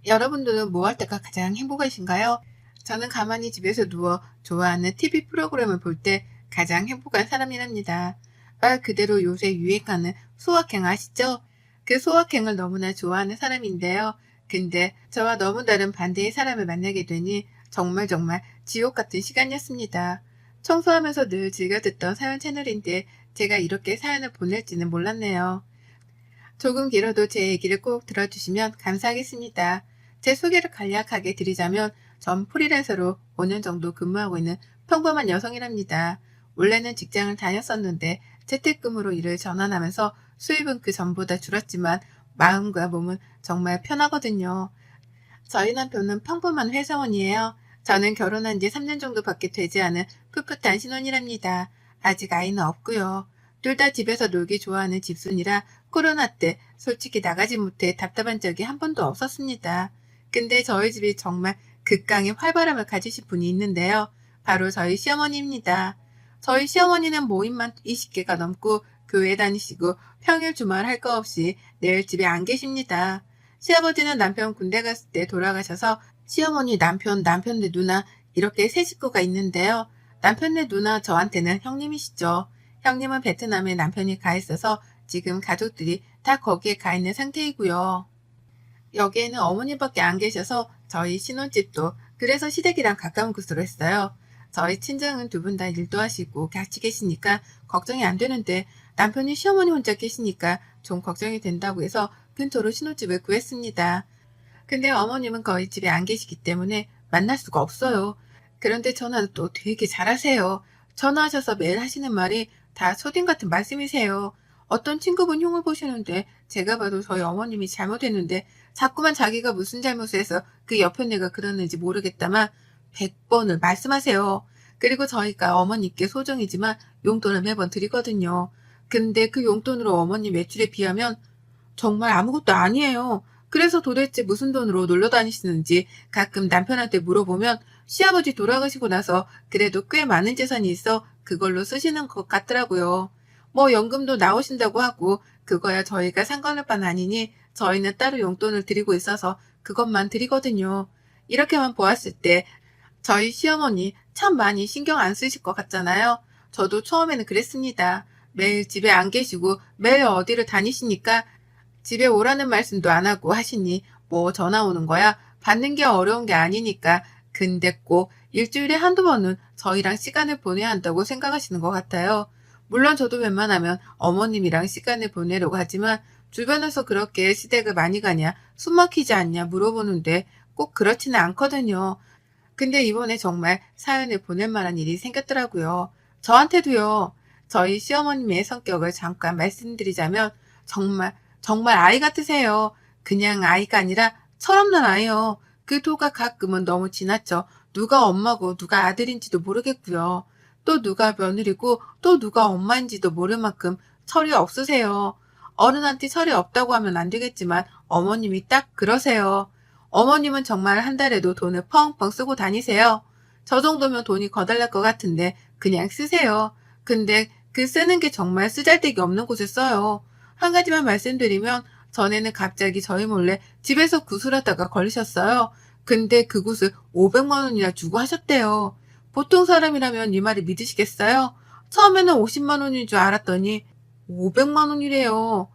여러분들은 뭐 할 때가 가장 행복하신가요? 저는 가만히 집에서 누워 좋아하는 TV 프로그램을 볼 때 가장 행복한 사람이랍니다. 말 그대로 요새 유행하는 소확행 아시죠? 그 소확행을 너무나 좋아하는 사람인데요. 근데 저와 너무 다른 반대의 사람을 만나게 되니 정말 지옥 같은 시간이었습니다. 청소하면서 늘 즐겨 듣던 사연 채널인데 제가 이렇게 사연을 보낼지는 몰랐네요. 조금 길어도 제 얘기를 꼭 들어주시면 감사하겠습니다. 제 소개를 간략하게 드리자면 전 프리랜서로 5년 정도 근무하고 있는 평범한 여성이랍니다. 원래는 직장을 다녔었는데 재택근무로 일을 전환하면서 수입은 그 전보다 줄었지만 마음과 몸은 정말 편하거든요. 저희 남편은 평범한 회사원이에요. 저는 결혼한 지 3년 정도밖에 되지 않은 풋풋한 신혼이랍니다. 아직 아이는 없고요. 둘 다 집에서 놀기 좋아하는 집순이라 코로나 때 솔직히 나가지 못해 답답한 적이 한 번도 없었습니다. 근데 저희 집이 정말 극강의 활발함을 가지신 분이 있는데요. 바로 저희 시어머니입니다. 저희 시어머니는 모임만 20개가 넘고 교회 다니시고 평일 주말 할 거 없이 늘 집에 안 계십니다. 시아버지는 남편 군대 갔을 때 돌아가셔서 시어머니 남편네 누나 이렇게 세 식구가 있는데요. 남편네 누나 저한테는 형님이시죠. 형님은 베트남에 남편이 가 있어서 지금 가족들이 다 거기에 가 있는 상태이고요. 여기에는 어머니밖에 안 계셔서 저희 신혼집도 그래서 시댁이랑 가까운 곳으로 했어요. 저희 친정은 두 분 다 일도 하시고 같이 계시니까 걱정이 안 되는데 남편이 시어머니 혼자 계시니까 좀 걱정이 된다고 해서 근처로 신혼집을 구했습니다. 근데 어머님은 거의 집에 안 계시기 때문에 만날 수가 없어요. 그런데 전화는 또 되게 잘하세요. 전화하셔서 매일 하시는 말이 다 초딩 같은 말씀이세요. 어떤 친구분 흉을 보시는데 제가 봐도 저희 어머님이 잘못했는데 자꾸만 자기가 무슨 잘못을 해서 그 옆에 내가 그러는지 모르겠다만 100번을 말씀하세요. 그리고 저희가 어머니께 소정이지만 용돈을 매번 드리거든요. 근데 그 용돈으로 어머니 매출에 비하면 정말 아무것도 아니에요. 그래서 도대체 무슨 돈으로 놀러 다니시는지 가끔 남편한테 물어보면 시아버지 돌아가시고 나서 그래도 꽤 많은 재산이 있어 그걸로 쓰시는 것 같더라고요. 뭐 연금도 나오신다고 하고 그거야 저희가 상관할 바는 아니니 저희는 따로 용돈을 드리고 있어서 그것만 드리거든요. 이렇게만 보았을 때 저희 시어머니 참 많이 신경 안 쓰실 것 같잖아요. 저도 처음에는 그랬습니다. 매일 집에 안 계시고 매일 어디를 다니시니까 집에 오라는 말씀도 안 하고 하시니 뭐 전화 오는 거야 받는 게 어려운 게 아니니까 근데 꼭 일주일에 한두 번은 저희랑 시간을 보내야 한다고 생각하시는 것 같아요. 물론 저도 웬만하면 어머님이랑 시간을 보내려고 하지만 주변에서 그렇게 시댁을 많이 가냐 숨 막히지 않냐 물어보는데 꼭 그렇지는 않거든요. 근데 이번에 정말 사연을 보낼 만한 일이 생겼더라고요. 저한테도요. 저희 시어머님의 성격을 잠깐 말씀드리자면 정말 아이 같으세요. 그냥 아이가 아니라 철없는 아이요. 그 도가 가끔은 너무 지나쳐 누가 엄마고 누가 아들인지도 모르겠고요. 또 누가 며느리고 또 누가 엄마인지도 모를 만큼 철이 없으세요. 어른한테 철이 없다고 하면 안 되겠지만 어머님이 딱 그러세요. 어머님은 정말 한 달에도 돈을 펑펑 쓰고 다니세요. 저 정도면 돈이 거달날 것 같은데 그냥 쓰세요. 근데 그 쓰는 게 정말 쓰잘데기 없는 곳에 써요. 한 가지만 말씀드리면 전에는 갑자기 저희 몰래 집에서 구슬하다가 걸리셨어요. 근데 그 굿을 500만 원이나 주고 하셨대요. 보통 사람이라면 이 말을 믿으시겠어요? 처음에는 50만 원인 줄 알았더니 500만 원이래요.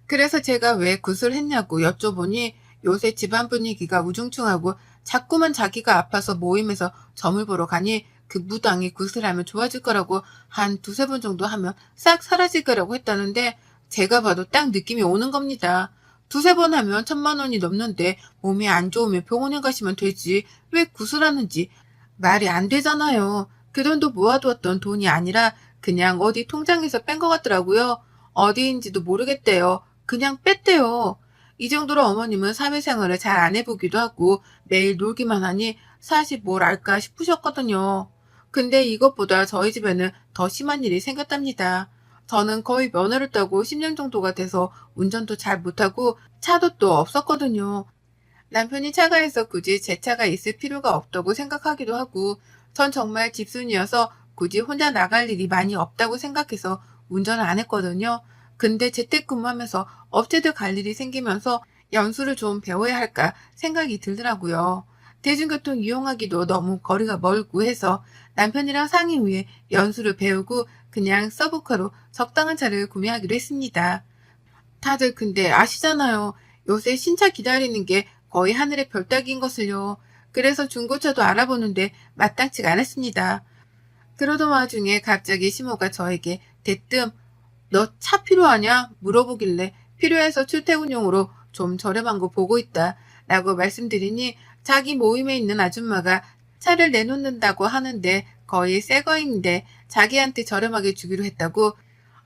그래서 제가 왜 굿을 했냐고 여쭤보니 요새 집안 분위기가 우중충하고 자꾸만 자기가 아파서 모임에서 점을 보러 가니 그 무당이 굿을 하면 좋아질 거라고 한 두세 번 정도 하면 싹 사라질 거라고 했다는데 제가 봐도 딱 느낌이 오는 겁니다. 두세 번 하면 1,000만 원이 넘는데 몸이 안 좋으면 병원에 가시면 되지 왜 굿을 하는지 말이 안 되잖아요. 그 돈도 모아두었던 돈이 아니라 그냥 어디 통장에서 뺀 것 같더라고요. 어디인지도 모르겠대요. 그냥 뺐대요. 이 정도로 어머님은 사회생활을 잘 안 해보기도 하고 매일 놀기만 하니 사실 뭘 알까 싶으셨거든요. 근데 이것보다 저희 집에는 더 심한 일이 생겼답니다. 저는 거의 면허를 따고 10년 정도가 돼서 운전도 잘 못하고 차도 또 없었거든요. 남편이 차가 있어 굳이 제 차가 있을 필요가 없다고 생각하기도 하고 전 정말 집순이어서 굳이 혼자 나갈 일이 많이 없다고 생각해서 운전을 안 했거든요. 근데 재택근무하면서 업체들 갈 일이 생기면서 연수를 좀 배워야 할까 생각이 들더라고요. 대중교통 이용하기도 너무 거리가 멀고 해서 남편이랑 상의 후에 연수를 배우고 그냥 서브카로 적당한 차를 구매하기로 했습니다. 다들 근데 아시잖아요. 요새 신차 기다리는 게 거의 하늘의 별 따기인 것을요. 그래서 중고차도 알아보는데 마땅치가 않았습니다. 그러던 와중에 갑자기 시모가 저에게 대뜸 너 차 필요하냐? 물어보길래 필요해서 출퇴근용으로 좀 저렴한 거 보고 있다 라고 말씀드리니 자기 모임에 있는 아줌마가 차를 내놓는다고 하는데 거의 새 거인데 자기한테 저렴하게 주기로 했다고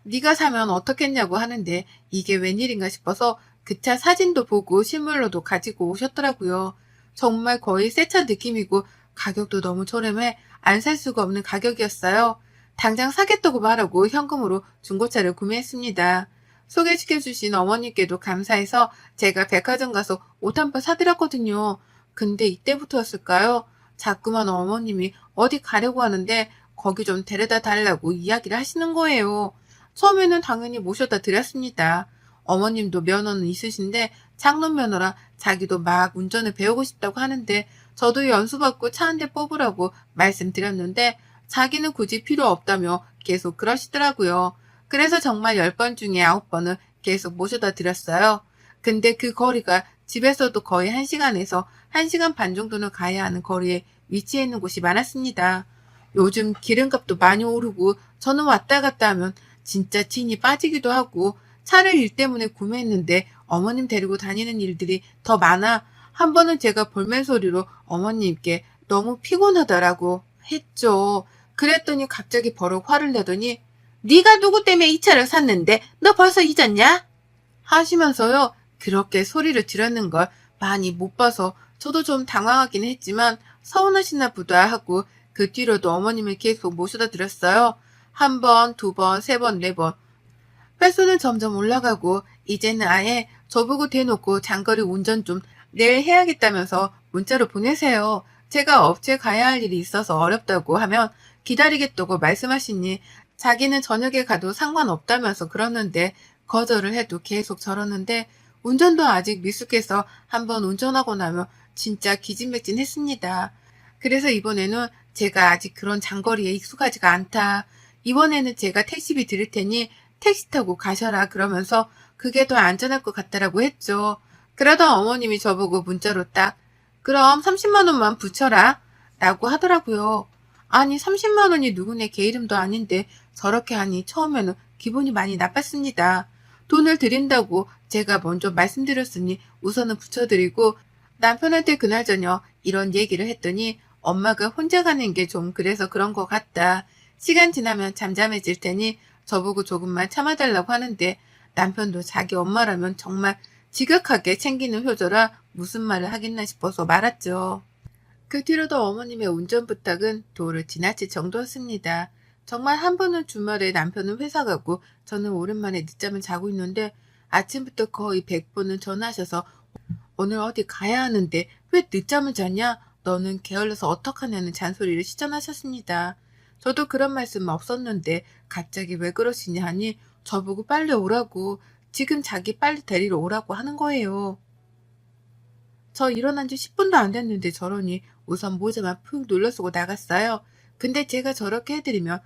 네가 사면 어떻겠냐고 하는데 이게 웬일인가 싶어서 그 차 사진도 보고 실물로도 가지고 오셨더라고요. 정말 거의 새 차 느낌이고 가격도 너무 저렴해 안 살 수가 없는 가격이었어요. 당장 사겠다고 말하고 현금으로 중고차를 구매했습니다. 소개시켜주신 어머니께도 감사해서 제가 백화점 가서 옷 한 벌 사드렸거든요. 근데 이때부터였을까요? 자꾸만 어머님이 어디 가려고 하는데 거기 좀 데려다 달라고 이야기를 하시는 거예요. 처음에는 당연히 모셔다 드렸습니다. 어머님도 면허는 있으신데 장롱 면허라 자기도 막 운전을 배우고 싶다고 하는데 저도 연수받고 차 한 대 뽑으라고 말씀드렸는데 자기는 굳이 필요 없다며 계속 그러시더라고요. 그래서 정말 10번 중에 9번은 계속 모셔다 드렸어요. 근데 그 거리가 집에서도 거의 1시간에서 1시간 반 정도는 가야 하는 거리에 위치해 있는 곳이 많았습니다. 요즘 기름값도 많이 오르고 저는 왔다 갔다 하면 진짜 진이 빠지기도 하고 차를 일 때문에 구매했는데 어머님 데리고 다니는 일들이 더 많아 한 번은 제가 볼멘 소리로 어머님께 너무 피곤하다라고 했죠. 그랬더니 갑자기 버럭 화를 내더니 네가 누구 때문에 이 차를 샀는데 너 벌써 잊었냐? 하시면서요. 그렇게 소리를 지르는 걸 많이 못 봐서 저도 좀 당황하긴 했지만 서운하시나 보다 하고 그 뒤로도 어머님을 계속 모셔다 드렸어요. 한 번, 두 번, 세 번, 네 번. 횟수는 점점 올라가고 이제는 아예 저보고 대놓고 장거리 운전 좀 내일 해야겠다면서 문자로 보내세요. 제가 업체 가야 할 일이 있어서 어렵다고 하면 기다리겠다고 말씀하시니 자기는 저녁에 가도 상관없다면서 그러는데 거절을 해도 계속 저러는데 운전도 아직 미숙해서 한번 운전하고 나면 진짜 기진맥진했습니다. 그래서 이번에는 제가 아직 그런 장거리에 익숙하지가 않다. 이번에는 제가 택시비 드릴 테니 택시 타고 가셔라 그러면서 그게 더 안전할 것 같다라고 했죠. 그러다 어머님이 저보고 문자로 딱 그럼 30만 원만 붙여라 라고 하더라고요. 아니 30만 원이 누구네 개 이름도 아닌데 저렇게 하니 처음에는 기분이 많이 나빴습니다. 돈을 드린다고 제가 먼저 말씀드렸으니 우선은 붙여드리고 남편한테 그날 저녁 이런 얘기를 했더니 엄마가 혼자 가는 게 좀 그래서 그런 것 같다. 시간 지나면 잠잠해질 테니 저보고 조금만 참아달라고 하는데 남편도 자기 엄마라면 정말 지극하게 챙기는 효조라 무슨 말을 하겠나 싶어서 말았죠. 그 뒤로도 어머님의 운전 부탁은 도를 지나칠 정도였습니다. 정말 한 번은 주말에 남편은 회사 가고 저는 오랜만에 늦잠을 자고 있는데 아침부터 거의 100번은 전화하셔서 오늘 어디 가야 하는데 왜 늦잠을 자냐? 너는 게을러서 어떡하냐는 잔소리를 시전하셨습니다. 저도 그런 말씀 없었는데 갑자기 왜 그러시냐 하니 저보고 빨리 오라고 지금 자기 빨리 데리러 오라고 하는 거예요. 저 일어난 지 10분도 안 됐는데 저러니 우선 모자만 푹 눌러쓰고 나갔어요. 근데 제가 저렇게 해드리면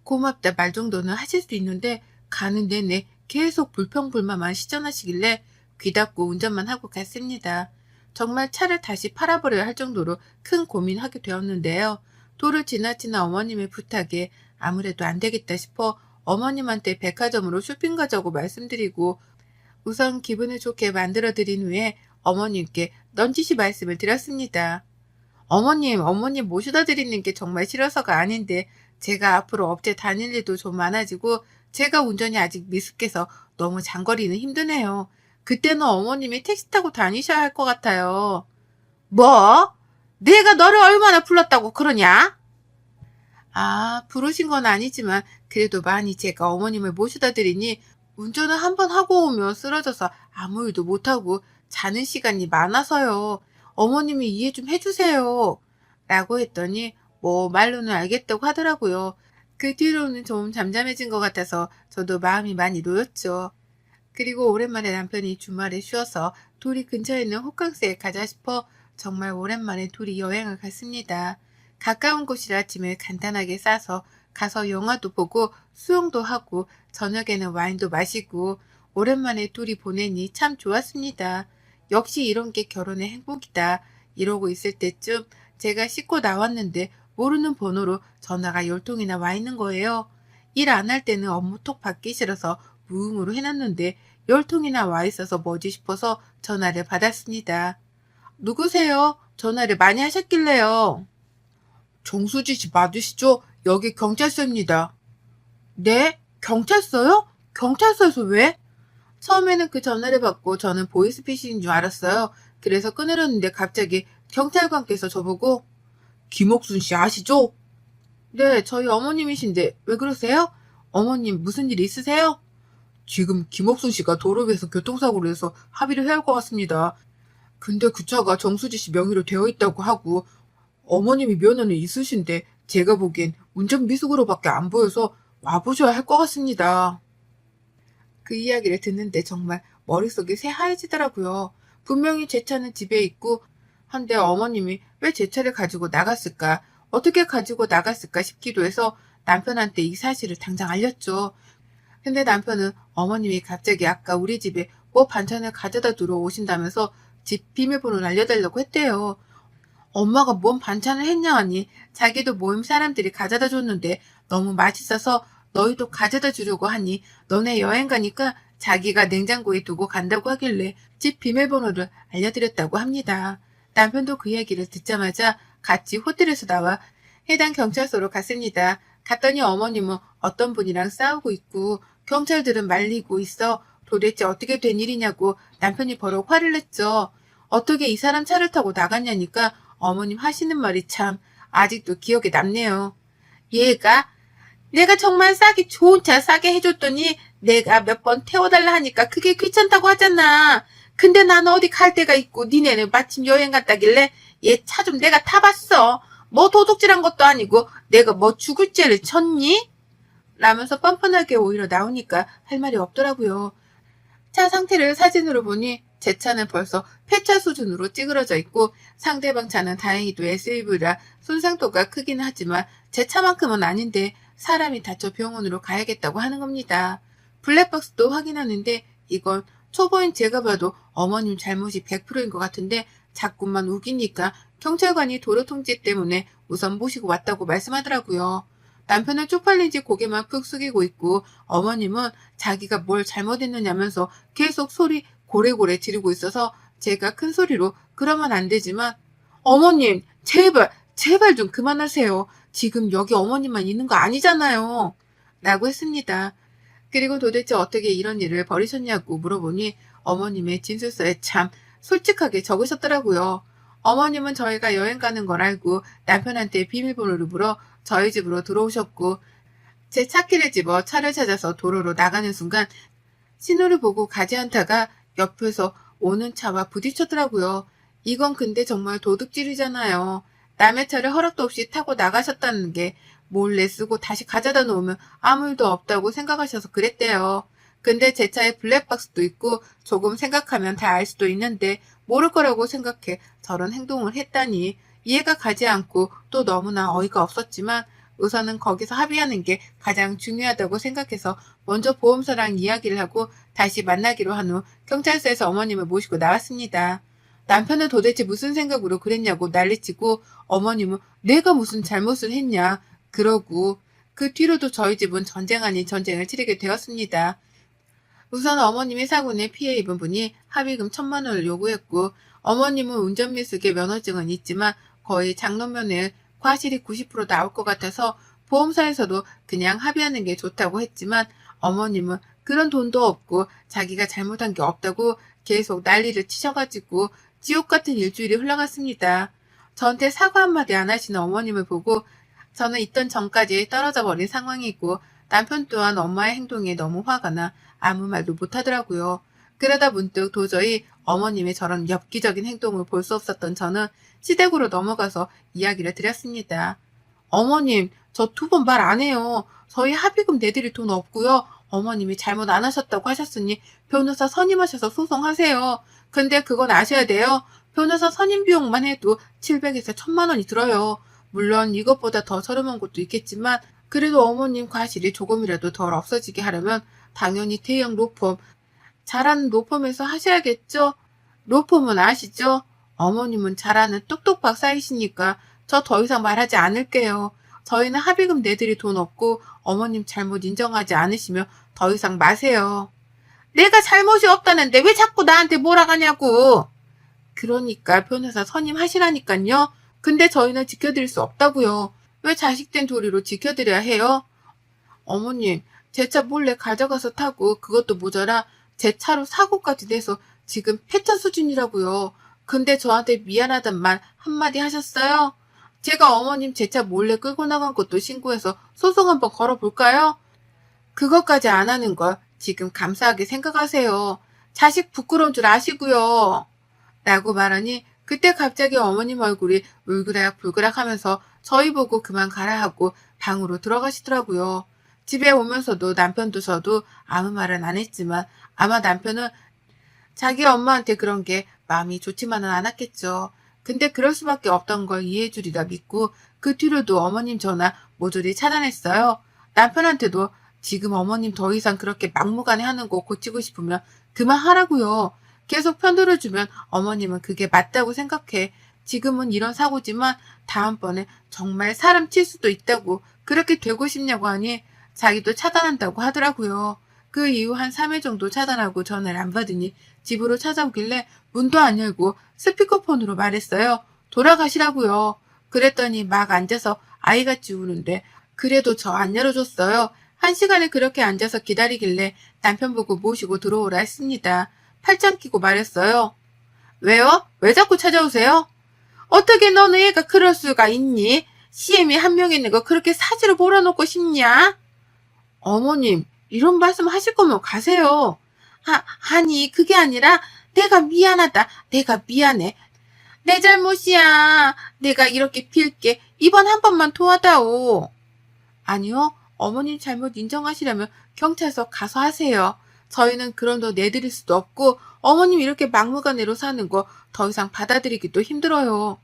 고맙다 말 정도는 하실 수 있는데 가는 내내 계속 불평불만만 시전하시길래 귀 닫고 운전만 하고 갔습니다. 정말 차를 다시 팔아버려야 할 정도로 큰 고민하게 되었는데요. 도를 지나치는 어머님의 부탁에 아무래도 안 되겠다 싶어 어머님한테 백화점으로 쇼핑 가자고 말씀드리고 우선 기분을 좋게 만들어드린 후에 어머님께 넌지시 말씀을 드렸습니다. 어머님 모셔다 드리는 게 정말 싫어서가 아닌데 제가 앞으로 업체 다닐 일도 좀 많아지고 제가 운전이 아직 미숙해서 너무 장거리는 힘드네요. 그때는 어머님이 택시 타고 다니셔야 할 것 같아요. 뭐? 내가 너를 얼마나 불렀다고 그러냐? 아, 부르신 건 아니지만 그래도 많이 제가 어머님을 모셔다 드리니 운전을 한 번 하고 오면 쓰러져서 아무 일도 못하고 자는 시간이 많아서요. 어머님이 이해 좀 해주세요. 라고 했더니 뭐 말로는 알겠다고 하더라고요. 그 뒤로는 좀 잠잠해진 것 같아서 저도 마음이 많이 놓였죠. 그리고 오랜만에 남편이 주말에 쉬어서 둘이 근처에 있는 호캉스에 가자 싶어 정말 오랜만에 둘이 여행을 갔습니다. 가까운 곳이라 짐을 간단하게 싸서 가서 영화도 보고 수영도 하고 저녁에는 와인도 마시고 오랜만에 둘이 보내니 참 좋았습니다. 역시 이런 게 결혼의 행복이다. 이러고 있을 때쯤 제가 씻고 나왔는데 모르는 번호로 전화가 10통이나 와 있는 거예요. 일 안 할 때는 업무 톡 받기 싫어서 무음으로 해놨는데 10통이나 와 있어서 뭐지 싶어서 전화를 받았습니다. 누구세요? 전화를 많이 하셨길래요. 정수지 씨 맞으시죠? 여기 경찰서입니다. 네? 경찰서요? 경찰서에서 왜? 처음에는 그 전화를 받고 저는 보이스피싱인 줄 알았어요. 그래서 끊으려는데 갑자기 경찰관께서 저보고 김옥순 씨 아시죠? 네, 저희 어머님이신데 왜 그러세요? 어머님 무슨 일 있으세요? 지금 김옥순 씨가 도로 위에서 교통사고를 해서 합의를 해야 할 것 같습니다. 근데 그 차가 정수지 씨 명의로 되어 있다고 하고 어머님이 면허는 있으신데 제가 보기엔 운전 미숙으로밖에 안 보여서 와보셔야 할 것 같습니다. 그 이야기를 듣는데 정말 머릿속이 새하얘지더라고요. 분명히 제 차는 집에 있고 한데 어머님이 왜 제 차를 가지고 나갔을까? 어떻게 가지고 나갔을까 싶기도 해서 남편한테 이 사실을 당장 알렸죠. 근데 남편은 어머님이 갑자기 아까 우리 집에 뭐 반찬을 가져다 두러 오신다면서 집 비밀번호를 알려달라고 했대요. 엄마가 뭔 반찬을 했냐 하니 자기도 모임 사람들이 가져다 줬는데 너무 맛있어서 너희도 가져다 주려고 하니 너네 여행 가니까 자기가 냉장고에 두고 간다고 하길래 집 비밀번호를 알려드렸다고 합니다. 남편도 그 얘기를 듣자마자 같이 호텔에서 나와 해당 경찰서로 갔습니다. 갔더니 어머님은 어떤 분이랑 싸우고 있고 경찰들은 말리고 있어. 도대체 어떻게 된 일이냐고 남편이 버럭 화를 냈죠. 어떻게 이 사람 차를 타고 나갔냐니까 어머님 하시는 말이 참 아직도 기억에 남네요. 얘가 내가 정말 싸게 좋은 차 싸게 해줬더니 내가 몇 번 태워달라 하니까 그게 귀찮다고 하잖아. 근데 난 어디 갈 데가 있고 니네는 마침 여행 갔다길래 얘 차 좀 내가 타봤어. 뭐 도둑질한 것도 아니고 내가 뭐 죽을 죄를 쳤니? 라면서 뻔뻔하게 오히려 나오니까 할 말이 없더라고요. 차 상태를 사진으로 보니 제 차는 벌써 폐차 수준으로 찌그러져 있고 상대방 차는 다행히도 SUV라 손상도가 크긴 하지만 제 차만큼은 아닌데 사람이 다쳐 병원으로 가야겠다고 하는 겁니다. 블랙박스도 확인하는데 이건 초보인 제가 봐도 어머님 잘못이 100%인 것 같은데 자꾸만 우기니까 경찰관이 도로 통제 때문에 우선 모시고 왔다고 말씀하더라고요. 남편은 쪽팔린지 고개만 푹 숙이고 있고 어머님은 자기가 뭘 잘못했느냐면서 계속 소리 고래고래 지르고 있어서 제가 큰 소리로 그러면 안 되지만 어머님 제발 좀 그만하세요. 지금 여기 어머님만 있는 거 아니잖아요. 라고 했습니다. 그리고 도대체 어떻게 이런 일을 벌이셨냐고 물어보니 어머님의 진술서에 참 솔직하게 적으셨더라고요. 어머님은 저희가 여행 가는 걸 알고 남편한테 비밀번호를 물어 저희 집으로 들어오셨고 제 차키를 집어 차를 찾아서 도로로 나가는 순간 신호를 보고 가지 않다가 옆에서 오는 차와 부딪혔더라고요. 이건 근데 정말 도둑질이잖아요. 남의 차를 허락도 없이 타고 나가셨다는 게 몰래 쓰고 다시 가져다 놓으면 아무 일도 없다고 생각하셔서 그랬대요. 근데 제 차에 블랙박스도 있고 조금 생각하면 다 알 수도 있는데 모를 거라고 생각해 저런 행동을 했다니 이해가 가지 않고 또 너무나 어이가 없었지만 우선은 거기서 합의하는 게 가장 중요하다고 생각해서 먼저 보험사랑 이야기를 하고 다시 만나기로 한 후 경찰서에서 어머님을 모시고 나왔습니다. 남편은 도대체 무슨 생각으로 그랬냐고 난리치고 어머님은 내가 무슨 잘못을 했냐 그러고 그 뒤로도 저희 집은 전쟁 아닌 전쟁을 치르게 되었습니다. 우선 어머님이 사고 내 피해 입은 분이 합의금 1,000만 원을 요구했고 어머님은 운전미숙의 면허증은 있지만 거의 장롱면에 과실이 90% 나올 것 같아서 보험사에서도 그냥 합의하는 게 좋다고 했지만 어머님은 그런 돈도 없고 자기가 잘못한 게 없다고 계속 난리를 치셔가지고 지옥 같은 일주일이 흘러갔습니다. 저한테 사과 한마디 안 하시는 어머님을 보고 저는 있던 전까지 떨어져 버린 상황이고 남편 또한 엄마의 행동에 너무 화가 나 아무 말도 못하더라고요. 그러다 문득 도저히 어머님의 저런 엽기적인 행동을 볼 수 없었던 저는 시댁으로 넘어가서 이야기를 드렸습니다. 어머님, 저 2번 말 안 해요. 저희 합의금 내드릴 돈 없고요. 어머님이 잘못 안 하셨다고 하셨으니 변호사 선임하셔서 소송하세요. 근데 그건 아셔야 돼요. 변호사 선임 비용만 해도 700에서 1000만 원이 들어요. 물론 이것보다 더 저렴한 곳도 있겠지만 그래도 어머님 과실이 조금이라도 덜 없어지게 하려면 당연히 대형 로펌, 잘하는 로펌에서 하셔야겠죠? 로펌은 아시죠? 어머님은 잘하는 똑똑 박사이시니까 저 더 이상 말하지 않을게요. 저희는 합의금 내드릴 돈 없고 어머님 잘못 인정하지 않으시면 더 이상 마세요. 내가 잘못이 없다는데 왜 자꾸 나한테 몰아가냐고. 그러니까 변호사 선임하시라니깐요. 근데 저희는 지켜드릴 수 없다고요. 왜 자식된 도리로 지켜드려야 해요? 어머님, 제 차 몰래 가져가서 타고 그것도 모자라 제 차로 사고까지 내서 지금 폐차 수준이라고요. 근데 저한테 미안하단 말 한마디 하셨어요? 제가 어머님 제 차 몰래 끌고 나간 것도 신고해서 소송 한번 걸어볼까요? 그것까지 안 하는 걸 지금 감사하게 생각하세요. 자식 부끄러운 줄 아시고요. 라고 말하니 그때 갑자기 어머님 얼굴이 울그락불그락 하면서 저희 보고 그만 가라 하고 방으로 들어가시더라고요. 집에 오면서도 남편도 저도 아무 말은 안 했지만 아마 남편은 자기 엄마한테 그런 게 마음이 좋지만은 않았겠죠. 근데 그럴 수밖에 없던 걸 이해해 주리라 믿고 그 뒤로도 어머님 전화 모조리 차단했어요. 남편한테도 지금 어머님 더 이상 그렇게 막무가내 하는 거 고치고 싶으면 그만하라고요. 계속 편들어주면 어머님은 그게 맞다고 생각해. 지금은 이런 사고지만 다음번에 정말 사람 칠 수도 있다고 그렇게 되고 싶냐고 하니 자기도 차단한다고 하더라고요. 그 이후 한 3일 정도 차단하고 전화를 안 받으니 집으로 찾아오길래 문도 안 열고 스피커폰으로 말했어요. 돌아가시라고요. 그랬더니 막 앉아서 아이같이 우는데 그래도 저 안 열어줬어요. 1시간을 그렇게 앉아서 기다리길래 남편 보고 모시고 들어오라 했습니다. 팔짱 끼고 말했어요. 왜요? 왜 자꾸 찾아오세요? 어떻게 너는 애가 그럴 수가 있니? CM이 한 명 있는 거 그렇게 사지로 몰아놓고 싶냐? 어머님, 이런 말씀 하실 거면 가세요. 아니, 그게 아니라 내가 미안하다. 내가 미안해. 내 잘못이야. 내가 이렇게 빌게. 이번 한 번만 도와다오. 아니요. 어머님 잘못 인정하시려면 경찰서 가서 하세요. 저희는 그런 돈 내드릴 수도 없고 어머님 이렇게 막무가내로 사는 거 더 이상 받아들이기도 힘들어요.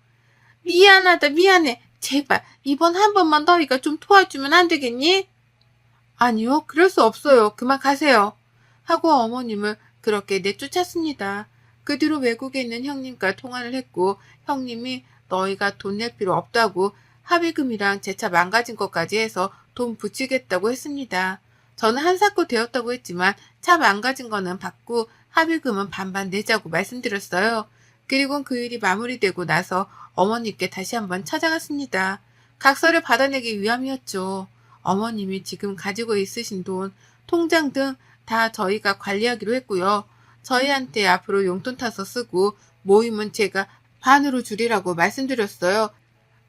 미안하다. 미안해. 제발 이번 한 번만 너희가 좀 도와주면 안 되겠니? 아니요. 그럴 수 없어요. 그만 가세요. 하고 어머님을 그렇게 내쫓았습니다. 그 뒤로 외국에 있는 형님과 통화를 했고 형님이 너희가 돈 낼 필요 없다고 합의금이랑 제 차 망가진 것까지 해서 돈 붙이겠다고 했습니다. 저는 한사코 되었다고 했지만 차 망가진 거는 받고 합의금은 반반 내자고 말씀드렸어요. 그리고 그 일이 마무리되고 나서 어머님께 다시 한번 찾아갔습니다. 각서를 받아내기 위함이었죠. 어머님이 지금 가지고 있으신 돈, 통장 등 다 저희가 관리하기로 했고요. 저희한테 앞으로 용돈 타서 쓰고 모임은 제가 반으로 줄이라고 말씀드렸어요.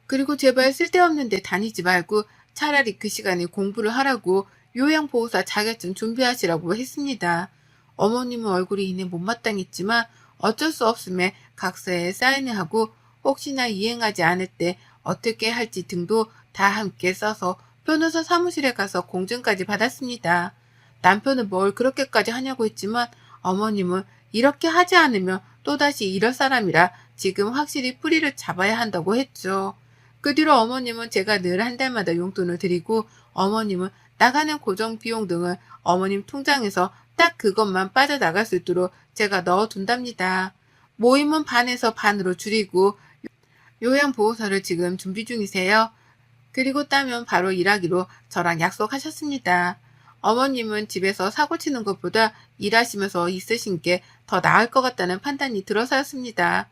그리고 제발 쓸데없는 데 다니지 말고 차라리 그 시간에 공부를 하라고 요양보호사 자격증 준비하시라고 했습니다. 어머님은 얼굴이 이내 못마땅했지만 어쩔 수 없음에 각서에 사인을 하고 혹시나 이행하지 않을 때 어떻게 할지 등도 다 함께 써서 변호사 사무실에 가서 공증까지 받았습니다. 남편은 뭘 그렇게까지 하냐고 했지만 어머님은 이렇게 하지 않으면 또다시 이럴 사람이라 지금 확실히 뿌리를 잡아야 한다고 했죠. 그 뒤로 어머님은 제가 늘 한 달마다 용돈을 드리고 어머님은 나가는 고정 비용 등을 어머님 통장에서 딱 그것만 빠져나갈 수 있도록 제가 넣어둔답니다. 모임은 반에서 반으로 줄이고 요양보호사를 지금 준비 중이세요. 그리고 따면 바로 일하기로 저랑 약속하셨습니다. 어머님은 집에서 사고 치는 것보다 일하시면서 있으신 게 더 나을 것 같다는 판단이 들어서였습니다.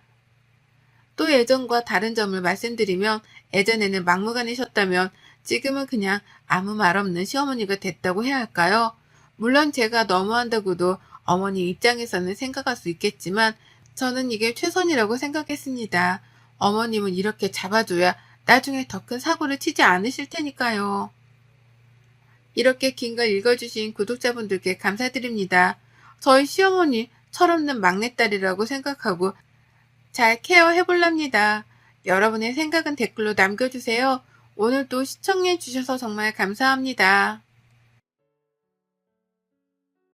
또 예전과 다른 점을 말씀드리면 예전에는 막무가내셨다면 지금은 그냥 아무 말 없는 시어머니가 됐다고 해야 할까요? 물론 제가 너무한다고도 어머니 입장에서는 생각할 수 있겠지만 저는 이게 최선이라고 생각했습니다. 어머님은 이렇게 잡아줘야 나중에 더 큰 사고를 치지 않으실 테니까요. 이렇게 긴 걸 읽어주신 구독자분들께 감사드립니다. 저희 시어머니 철없는 막내딸이라고 생각하고 잘 케어해볼랍니다. 여러분의 생각은 댓글로 남겨주세요. 오늘도 시청해주셔서 정말 감사합니다.